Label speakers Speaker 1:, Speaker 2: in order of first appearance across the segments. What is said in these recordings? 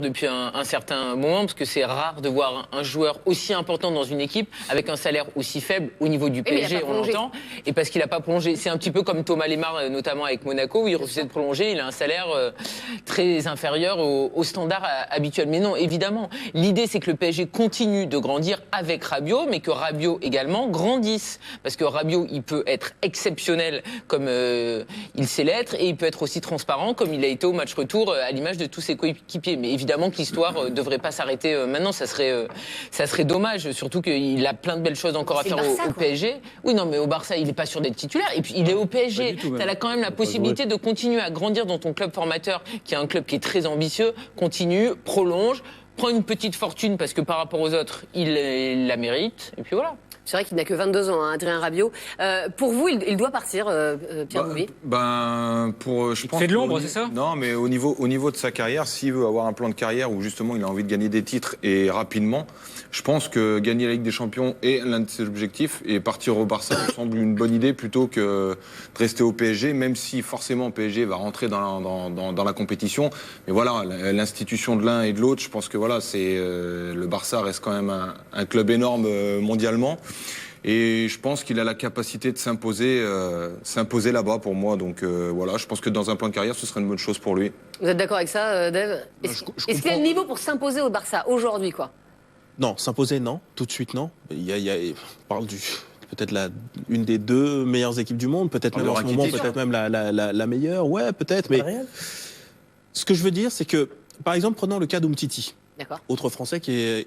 Speaker 1: depuis un certain moment, parce que c'est rare de voir un joueur aussi important dans une équipe avec un salaire aussi faible au niveau du PSG, on l'entend, et parce qu'il n'a pas prolongé. C'est un petit peu comme Thomas Lemar, notamment avec Monaco, où il refusait de prolonger, il a un salaire très inférieur au standard habituel. Mais non, évidemment, l'idée c'est que le PSG continue de grandir avec Rabiot, mais que Rabiot également grandisse, parce que Rabiot, il peut être exceptionnel comme il sait l'être, et il peut être aussi transparent comme il a été au match retour, à l'image de tous ses coéquipiers. Mais évidemment que l'histoire ne devrait pas s'arrêter maintenant, ça serait dommage, surtout qu'il a plein de belles choses encore à faire au PSG. Oui, non, mais au Barça, il n'est pas sûr d'être titulaire, et puis il est au PSG. Tu as quand même la possibilité de continuer à grandir dans ton club formateur, qui est un club qui est très ambitieux, continue, prolonge, prend une petite fortune, parce que par rapport aux autres, il la mérite, et puis voilà.
Speaker 2: C'est vrai qu'il n'a que 22 ans, hein, Adrien Rabiot. Pour vous, il doit partir, Pierre Bouvier?
Speaker 3: Je pense.
Speaker 4: C'est de l'ombre, c'est ça?
Speaker 3: Non, mais au niveau de sa carrière, s'il veut avoir un plan de carrière où justement il a envie de gagner des titres et rapidement, je pense que gagner la Ligue des Champions est l'un de ses objectifs, et partir au Barça me semble une bonne idée plutôt que de rester au PSG, même si forcément PSG va rentrer dans la compétition. Mais voilà, l'institution de l'un et de l'autre, je pense que voilà, le Barça reste quand même un club énorme mondialement. Et je pense qu'il a la capacité de s'imposer là-bas pour moi. Donc voilà, je pense que dans un plan de carrière, ce serait une bonne chose pour lui.
Speaker 2: Vous êtes d'accord avec ça, Dave? Est-ce qu'il y a le niveau pour s'imposer au Barça aujourd'hui, quoi?
Speaker 5: Non, s'imposer, non. Tout de suite, non. On parle peut-être une des deux meilleures équipes du monde, peut-être même en ce moment, peut-être même la meilleure. Ouais, peut-être. Mais ce que je veux dire, c'est que, par exemple, prenons le cas d'Umtiti. Autre Français qui est...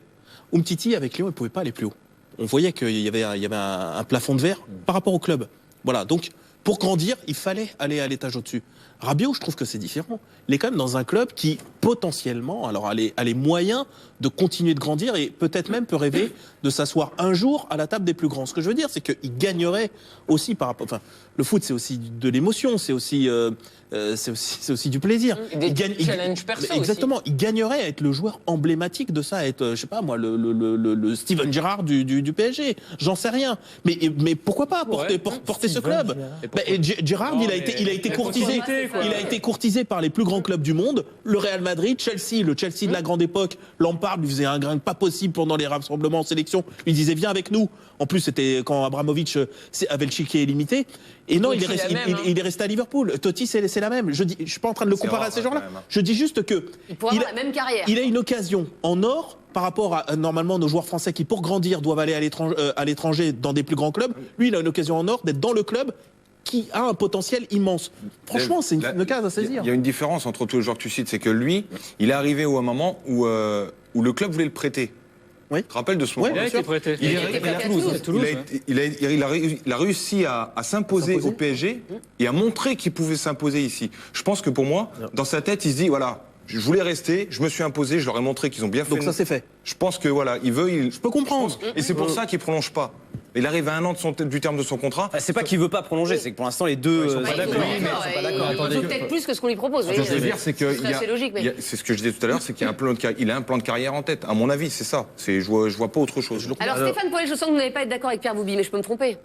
Speaker 5: Umtiti, avec Lyon, il ne pouvait pas aller plus haut. On voyait qu'il y avait un plafond de verre par rapport au club. Voilà, donc pour grandir, il fallait aller à l'étage au-dessus. Rabiot, je trouve que c'est différent. Il est quand même dans un club qui, potentiellement, alors a les moyens de continuer de grandir et peut-être même peut rêver de s'asseoir un jour à la table des plus grands. Ce que je veux dire, c'est qu'il gagnerait aussi par rapport... Enfin, le foot, c'est aussi de l'émotion, c'est aussi du plaisir.
Speaker 1: Des challenges perso aussi.
Speaker 5: Exactement, il gagnerait à être le joueur emblématique de ça, à être, je sais pas moi, le Steven Gerrard du PSG. J'en sais rien. Mais pourquoi pas porter ce club? Gerrard, il a été courtisé. Il a été courtisé par les plus grands clubs du monde, le Real Madrid, Chelsea, le Chelsea de la grande époque. Lampard lui faisait un grain pas possible pendant les rassemblements en sélection. Il disait viens avec nous. En plus, c'était quand Abramovich avait le chiquier limité. Et non, il est resté à Liverpool. Totti, c'est la même. Je suis pas en train de le comparer à ces gens-là. Je dis juste que
Speaker 2: il pourrait avoir la même carrière.
Speaker 5: Il a une occasion en or par rapport à normalement nos joueurs français qui, pour grandir, doivent aller à l'étranger dans des plus grands clubs. Lui, il a une occasion en or d'être dans le club qui a un potentiel immense. Franchement, c'est une case à saisir.
Speaker 3: Il y a une différence entre tous les joueurs que tu cites, c'est que lui, il est arrivé au moment où le club voulait le prêter.
Speaker 5: Oui.
Speaker 3: Tu te rappelles de ce moment?
Speaker 4: Il a été prêté.
Speaker 3: Il a réussi à s'imposer au PSG et à montrer qu'il pouvait s'imposer ici. Je pense que pour moi, dans sa tête, il se dit, voilà, je voulais rester, je me suis imposé, je leur ai montré qu'ils ont bien fait.
Speaker 5: Donc ça, c'est fait.
Speaker 3: Je pense que voilà, je
Speaker 5: peux comprendre.
Speaker 3: Et c'est pour ça qu'il ne prolonge pas. Il arrive à un an du terme de son contrat.
Speaker 6: C'est pas qu'il veut pas prolonger, c'est que pour l'instant les deux sont pas d'accord.
Speaker 2: Il veut peut-être plus que ce qu'on lui propose.
Speaker 3: Ce que je veux dire, c'est que
Speaker 2: c'est logique.
Speaker 3: C'est ce que je disais tout à l'heure, c'est qu'il a un plan de carrière en tête. À mon avis, c'est ça. Je vois pas autre chose.
Speaker 2: Alors Stéphane Poel, je sens que vous n'allez pas être d'accord avec Pierre Bouvier, mais je peux me tromper.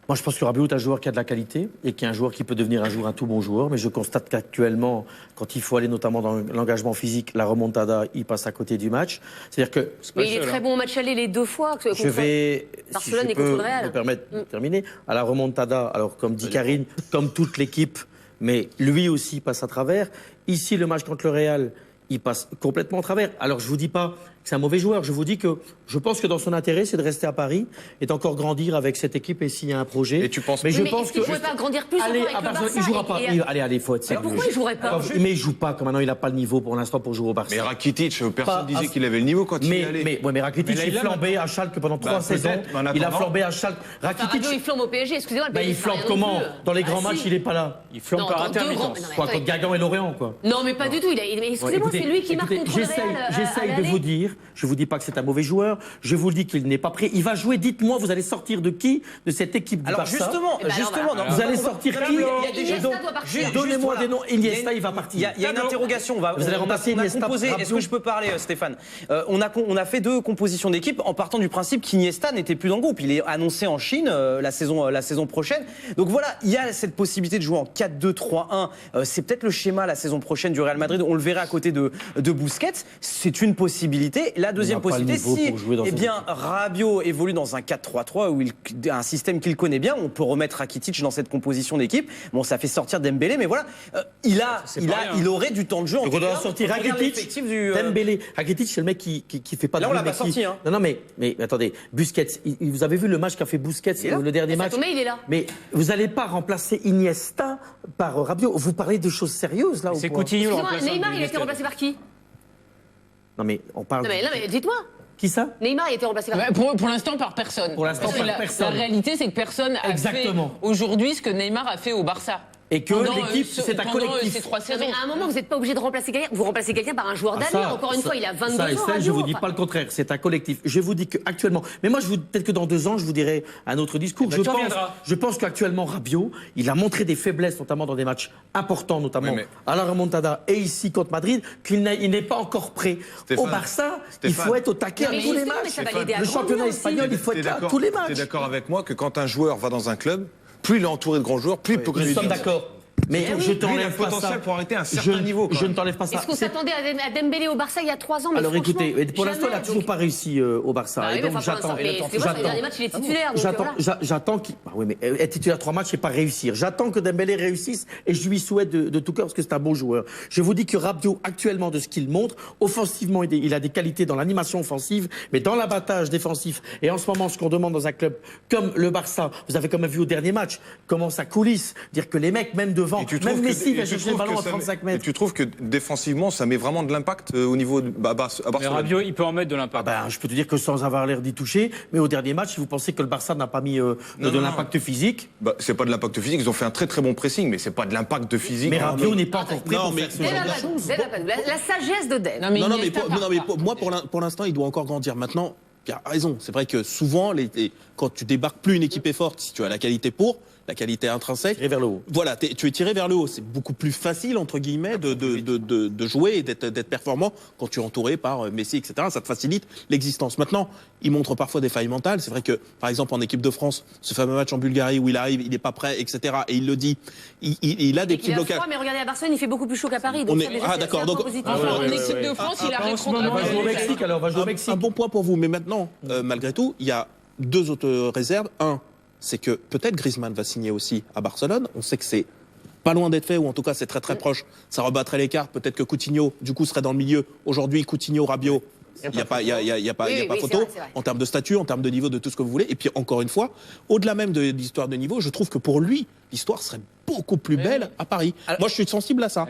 Speaker 7: Moi, je pense que Rabiot est un joueur qui a de la qualité et qui est un joueur qui peut devenir un jour un tout bon joueur. Mais je constate qu'actuellement, quand il faut aller notamment dans l'engagement physique, la remontada, il passe à côté du match. C'est-à-dire que...
Speaker 2: Mais il est très bon au match aller les deux fois.
Speaker 7: Je vais,
Speaker 2: Barcelone et contre le Real.
Speaker 7: me permettre de terminer. À la remontada, alors comme dit Karine, comme toute l'équipe, mais lui aussi passe à travers. Ici, le match contre le Real, il passe complètement à travers. Alors, je vous dis pas que c'est un mauvais joueur. Je vous dis que je pense que dans son intérêt, c'est de rester à Paris et d'encore grandir avec cette équipe et s'il y a un projet.
Speaker 3: Et tu penses
Speaker 2: mais je pense que... il ne pourrait pas grandir plus
Speaker 7: allez,
Speaker 2: avec le Barça.
Speaker 7: Il ne jouera pas. Allez, faut être sérieux.
Speaker 2: Pourquoi il ne jouerait pas?
Speaker 7: Mais il ne joue pas, comme maintenant il n'a pas le niveau pour l'instant pour jouer au Barça.
Speaker 3: Mais Rakitic, personne ne disait qu'il avait le niveau quand il y allait.
Speaker 7: Mais Rakitic, il flambait à Schalke pendant 3 saisons. Il a flambé à Schalke.
Speaker 2: Rakitic, il flambe au PSG, excusez-moi.
Speaker 7: Il flambe comment? Dans les grands matchs, il n'est pas là.
Speaker 4: Il flambe par intermittence.
Speaker 7: Quoi, contre Guingamp et Lorient, quoi.
Speaker 2: Non, mais pas du tout. Excusez-moi, c'est lui qui marque contre le Real.
Speaker 7: J'essaye de vous dire, je ne vous dis pas que c'est un mauvais joueur, je vous le dis qu'il n'est pas prêt. Il va jouer, dites-moi, vous allez sortir de qui de cette équipe du Barça?
Speaker 6: Justement,
Speaker 7: vous allez sortir qui? Donnez-moi des noms. Iniesta, il va partir.
Speaker 6: Il y a une interrogation.
Speaker 7: Vous allez remplacer Iniesta.
Speaker 6: Est-ce que je peux parler, Stéphane? On a fait 2 compositions d'équipe en partant du principe qu'Iniesta n'était plus dans le groupe. Il est annoncé en Chine la saison prochaine. Donc voilà, il y a cette possibilité de jouer en 4-2-3-1. C'est peut-être le schéma la saison prochaine du Real Madrid. On le verra à côté de de Busquets, c'est une possibilité. La deuxième possibilité, si Rabiot évolue dans un 4-3-3 où un système qu'il connaît bien, on peut remettre Rakitic dans cette composition d'équipe. Bon, ça fait sortir Dembélé, mais voilà, il aurait du temps de jeu.
Speaker 7: Donc on doit sortir Rakitic, Dembélé. Rakitic, c'est le mec qui fait pas de.
Speaker 6: Là, on l'a pas sorti.
Speaker 7: Non, mais attendez, Busquets. Vous avez vu le match qu'a fait Busquets, le dernier match.
Speaker 2: Il est là.
Speaker 7: Mais vous n'allez pas remplacer Iniesta par Rabiot. Vous parlez de choses sérieuses là.
Speaker 4: C'est Coutinho.
Speaker 2: Neymar, il a été remplacé par qui?
Speaker 7: Non mais on parle.
Speaker 2: Non mais dites-moi.
Speaker 7: Qui ça?
Speaker 2: Neymar, il a été remplacé par qui?
Speaker 1: Pour l'instant, par personne.
Speaker 7: Pour l'instant, par personne.
Speaker 1: La réalité, c'est que personne n'a fait aujourd'hui ce que Neymar a fait au Barça.
Speaker 7: Et que l'équipe, c'est un collectif.
Speaker 1: Ces 3 saisons.
Speaker 2: Mais à un moment, vous n'êtes pas obligé de remplacer quelqu'un. Vous remplacez quelqu'un par un joueur d'avenir. Encore une fois, il a 22 ans.
Speaker 7: Ça, je vous dis pas le contraire. C'est un collectif. Je vous dis qu'actuellement, mais moi, peut-être que dans 2 ans, je vous dirai un autre discours. Je pense qu'actuellement, Rabiot, il a montré des faiblesses, notamment dans des matchs importants, notamment à la remontada et ici contre Madrid, qu'il n'est pas encore prêt. Au Barça, il faut être au taquet à tous les matchs. Le championnat espagnol, il faut être à tous les matchs.
Speaker 3: Tu es d'accord avec moi que quand un joueur va dans un club, plus il est entouré de grands joueurs, plus il peut
Speaker 7: Nous sommes d'accord. Mais je t'enlève pas ça.
Speaker 3: Pour arrêter un certain niveau.
Speaker 7: Je ne t'enlève pas ça.
Speaker 2: Est-ce qu'on s'attendait à Dembélé au Barça il y a 3 ans?
Speaker 7: Alors écoutez, pour l'instant, il n'a toujours pas réussi au Barça. Et donc j'attends.
Speaker 2: Le dernier match, il est titulaire.
Speaker 7: J'attends qu'il. Oui, mais être titulaire 3 matchs, c'est pas réussir. J'attends que Dembélé réussisse et je lui souhaite de tout cœur parce que c'est un bon joueur. Je vous dis que Rabiot, actuellement, de ce qu'il montre, offensivement, il a des qualités dans l'animation offensive, mais dans l'abattage défensif. Et en ce moment, ce qu'on demande dans un club comme le Barça, vous avez quand même vu au dernier match comment ça coulisse, dire que les mecs, même devant, même Messi va chercher le ballon à 35 mètres.
Speaker 3: Et tu trouves que défensivement, ça met vraiment de l'impact au niveau à Barcelone?
Speaker 4: Mais Rabiot, il peut en mettre de l'impact.
Speaker 7: Je peux te dire que sans avoir l'air d'y toucher, mais au dernier match, si vous pensez que le Barça n'a pas mis de l'impact physique.
Speaker 3: C'est pas de l'impact physique, ils ont fait un très très bon pressing, mais c'est pas de l'impact de physique.
Speaker 7: Mais Rabiot n'est pas encore prêt pour faire ce genre de choses.
Speaker 2: La sagesse de Dembélé.
Speaker 5: Non, mais moi, pour l'instant, il doit encore grandir. Maintenant, il a raison. C'est vrai que souvent, quand tu débarques, plus une équipe est forte, si tu as la qualité la qualité intrinsèque.
Speaker 7: Tiré vers le haut.
Speaker 5: Voilà, tu es tiré vers le haut. C'est beaucoup plus facile, entre guillemets, de jouer et d'être performant quand tu es entouré par Messi, etc. Ça te facilite l'existence. Maintenant, il montre parfois des failles mentales. C'est vrai que, par exemple, en équipe de France, ce fameux match en Bulgarie où il arrive, il n'est pas prêt, etc. Et il le dit, il a des petits blocages.
Speaker 2: Mais regardez, à Barcelone, il fait beaucoup plus chaud qu'à Paris.
Speaker 5: D'accord. Donc,
Speaker 1: en équipe de France, il a rétropédalé.
Speaker 7: On va jouer au Mexique, alors on va jouer au Mexique.
Speaker 5: Un bon point pour vous. Mais maintenant, malgré tout, il y a 2 autres réserves. Un, c'est que peut-être Griezmann va signer aussi à Barcelone. On sait que c'est pas loin d'être fait, ou en tout cas c'est très très proche. Ça rebattrait les cartes. Peut-être que Coutinho, du coup, serait dans le milieu. Aujourd'hui, Coutinho, Rabiot, il n'y a pas photo en termes de statut, en termes de niveau, de tout ce que vous voulez. Et puis encore une fois, au-delà même de l'histoire de niveau, je trouve que pour lui, l'histoire serait beaucoup plus belle à Paris. Alors, moi, je suis sensible à ça.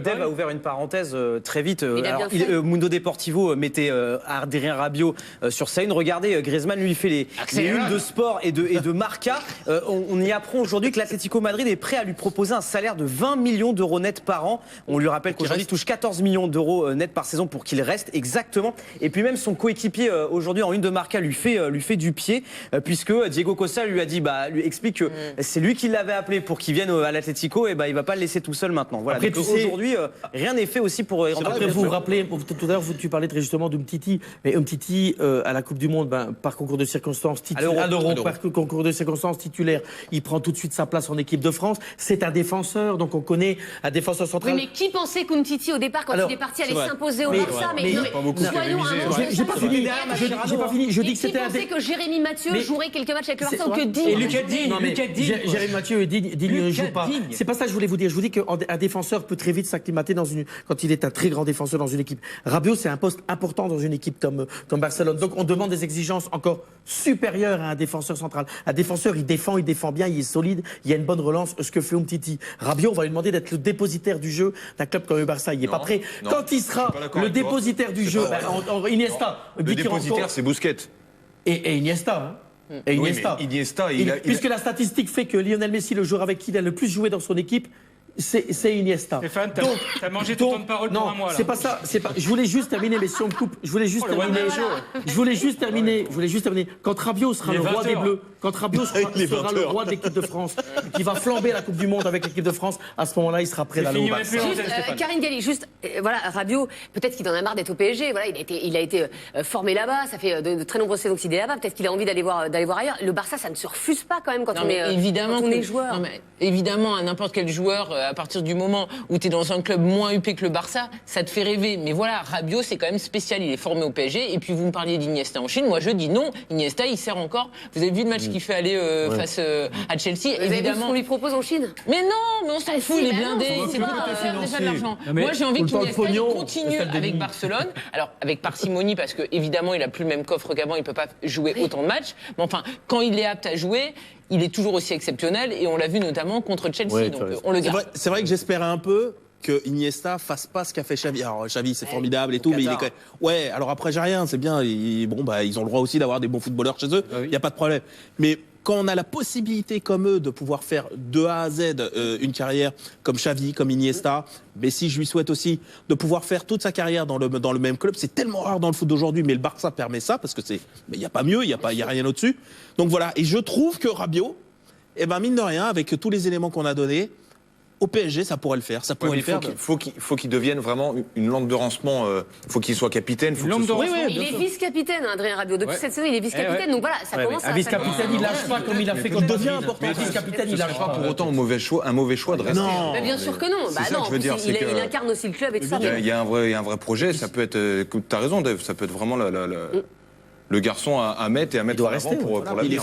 Speaker 6: Dave a ouvert une parenthèse très vite. Mundo Deportivo mettait Adrien Rabiot sur sa une. Regardez, Griezmann lui fait les unes de sport et de Marca. On y apprend aujourd'hui que l'Atlético Madrid est prêt à lui proposer un salaire de 20 millions d'euros net par an. On lui rappelle qu'aujourd'hui il touche 14 millions d'euros net par saison pour qu'il reste exactement. Et puis même son coéquipier aujourd'hui en une de Marca lui fait du pied puisque Diego Costa lui a dit, lui explique que c'est lui qui l'avait appelé pour qu'il vienne à l'Atlético, et il va pas le laisser tout seul maintenant. Voilà. Aujourd'hui, rien n'est fait aussi pour.
Speaker 7: Après, vous vous rappelez, tout à l'heure, tu parlais très justement d'Umtiti, mais Umtiti à la Coupe du Monde, par concours de circonstances titulaire, par concours de circonstances titulaire, il prend tout de suite sa place en équipe de France. C'est un défenseur, donc on connaît un défenseur central.
Speaker 2: Oui, mais qui pensait qu'Umtiti au départ, quand il est parti, allait s'imposer au Barça?
Speaker 7: J'ai pas fini. Je dis que c'était un.
Speaker 2: Qui pensait que Jérémy Mathieu jouerait quelques matchs avec le Barça ou que Digne?
Speaker 4: Et Lucas Digne.
Speaker 7: Jérémy Mathieu et Digne ne jouent pas. C'est pas ça que je voulais vous dire. Je vous dis qu'un défenseur peut très vite s'acclimater quand il est un très grand défenseur dans une équipe. Rabiot, c'est un poste important dans une équipe comme Barcelone. Donc on demande des exigences encore supérieures à un défenseur central. Un défenseur, il défend bien, il est solide, il y a une bonne relance. Ce que fait Umtiti. Rabiot, on va lui demander d'être le dépositaire du jeu d'un club comme le Barça. Il n'est pas prêt. Quand il sera le dépositaire du jeu, Iniesta.
Speaker 3: Le dépositaire, c'est Busquets.
Speaker 7: Et Iniesta. Et Iniesta.
Speaker 3: Oui, Iniesta
Speaker 7: puisque la statistique fait que Lionel Messi, le joueur avec qui il a le plus joué dans son équipe, c'est Iniesta.
Speaker 4: Stéphane, t'as mangé tout ton temps de parole pour un mois.
Speaker 7: C'est pas ça. Je voulais juste terminer, mais si on me coupe, je voulais juste terminer. Quand Rabiot sera le roi des Bleus, quand Rabiot sera le roi de l'équipe de France, qui va flamber la Coupe du Monde avec l'équipe de France, à ce moment-là, il sera prêt d'aller au Barça.
Speaker 2: Karine Galli, Rabiot, peut-être qu'il en a marre d'être au PSG. Voilà, il a été formé là-bas. Ça fait de très nombreuses saisons qu'il est là-bas. Peut-être qu'il a envie d'aller voir ailleurs. Le Barça, ça ne se refuse pas quand même quand on est joueur.
Speaker 1: Évidemment, à n'importe quel joueur à partir du moment où tu es dans un club moins huppé que le Barça, ça te fait rêver. Mais voilà, Rabiot, c'est quand même spécial. Il est formé au PSG. Et puis, vous me parliez d'Iniesta en Chine. Moi, je dis non. Iniesta, il sert encore. Vous avez vu le match qu'il fait aller face à Chelsea?
Speaker 2: Évidemment. Vous avez vu ce qu'on lui propose en Chine?
Speaker 1: Mais non, mais on s'en fout, il est blindé. C'est pas faire déjà de l'argent. Moi, j'ai envie qu'Iniesta continue avec Barcelone. Alors, avec parcimonie, parce que évidemment, il a plus le même coffre qu'avant. Il peut pas jouer autant de matchs. Mais enfin, quand il est apte à jouer, il est toujours aussi exceptionnel. Et on l'a vu notamment contre Chelsea. Donc, on le garde.
Speaker 5: C'est vrai que j'espérais un peu que Iniesta fasse pas ce qu'a fait Xavi. Alors Xavi, c'est formidable et tout, mais il est quand même... Ouais, alors après, j'ai rien, c'est bien. Bon, bah, ils ont le droit aussi d'avoir des bons footballeurs chez eux. Il n'y a pas de problème. Mais quand on a la possibilité, comme eux, de pouvoir faire de A à Z une carrière comme Xavi, comme Iniesta, Messi, je lui souhaite aussi de pouvoir faire toute sa carrière dans le même club. C'est tellement rare dans le foot d'aujourd'hui, mais le Barça permet ça, parce que il n'y a pas mieux, il n'y a rien au-dessus. Donc voilà, et je trouve que Rabiot, eh ben, mine de rien, avec tous les éléments qu'on a donnés, au PSG, ça pourrait le faire. Ça pourrait le faire.
Speaker 3: Il faut qu'il devienne vraiment une lampe de lancement. Il faut qu'il soit capitaine.
Speaker 2: Il est vice-capitaine, Adrien Rabiot. Depuis cette saison, il est vice-capitaine. Donc voilà, ça commence à.
Speaker 6: Vice-capitaine, il lâche pas comme il a fait quand il devient important.
Speaker 3: Mais vice-capitaine, il lâche pas pour autant un mauvais choix de rester.
Speaker 2: Non. Bien sûr que non. Bah non. Il incarne aussi le club et tout ça.
Speaker 3: Il y a un vrai projet. Ça peut être. T'as raison, Dave. Ça peut être vraiment le garçon à mettre et à mettre en avant pour l'avenir.